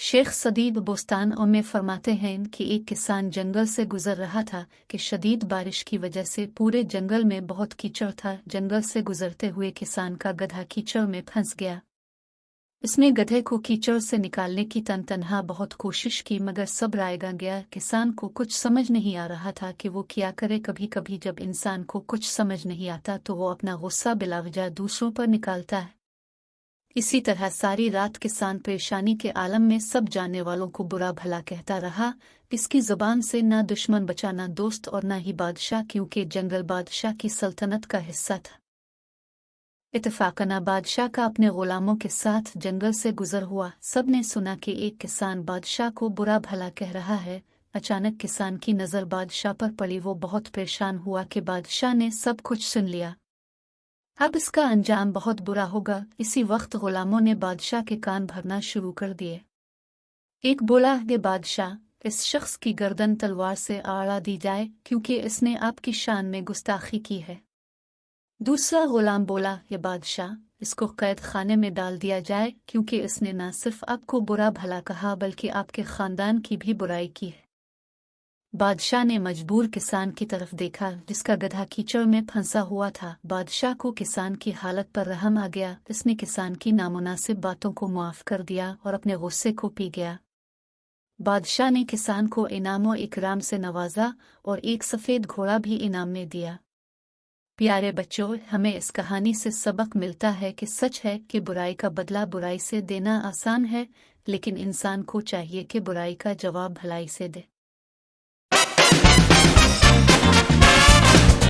शेख सदीद बोस्तान में फरमाते हैं कि एक किसान जंगल से गुजर रहा था कि शदीद बारिश की वजह से पूरे जंगल में बहुत कीचड़ था। जंगल से गुजरते हुए किसान का गधा कीचड़ में फंस गया। इसने गधे को कीचड़ से निकालने की तनहा बहुत कोशिश की, मगर सब्र आएगा गया। किसान को कुछ समझ नहीं आ रहा था कि वो क्या करे। कभी कभी जब इंसान को कुछ समझ नहीं आता तो वो अपना गुस्सा बिलावजा दूसरों पर निकालता है। इसी तरह सारी रात किसान परेशानी के आलम में सब जानने वालों को बुरा भला कहता रहा। इसकी जुबान से ना दुश्मन बचा, ना दोस्त और ना ही बादशाह, क्योंकि जंगल बादशाह की सल्तनत का हिस्सा था। इत्तेफाकन बादशाह का अपने गुलामों के साथ जंगल से गुजर हुआ। सब ने सुना कि एक किसान बादशाह को बुरा भला कह रहा है। अचानक किसान की नज़र बादशाह पर पड़ी। वो बहुत परेशान हुआ कि बादशाह ने सब कुछ सुन लिया, अब इसका अंजाम बहुत बुरा होगा। इसी वक्त गुलामों ने बादशाह के कान भरना शुरू कर दिए। एक बोला कि बादशाह, इस शख्स की गर्दन तलवार से आड़ा दी जाए, क्योंकि इसने आपकी शान में गुस्ताखी की है। दूसरा गुलाम बोला, ये बादशाह, इसको कैद खाने में डाल दिया जाए, क्योंकि इसने न सिर्फ आपको बुरा भला कहा बल्कि आपके खानदान की भी बुराई की है। बादशाह ने मजबूर किसान की तरफ देखा जिसका गधा कीचड़ में फंसा हुआ था। बादशाह को किसान की हालत पर रहम आ गया। इसने किसान की नामुनासिब बातों को माफ कर दिया और अपने गुस्से को पी गया। बादशाह ने किसान को इनाम और इकराम से नवाजा और एक सफ़ेद घोड़ा भी इनाम में दिया। प्यारे बच्चों, हमें इस कहानी से सबक मिलता है कि सच है कि बुराई का बदला बुराई से देना आसान है, लेकिन इंसान को चाहिए कि बुराई का जवाब भलाई से दे।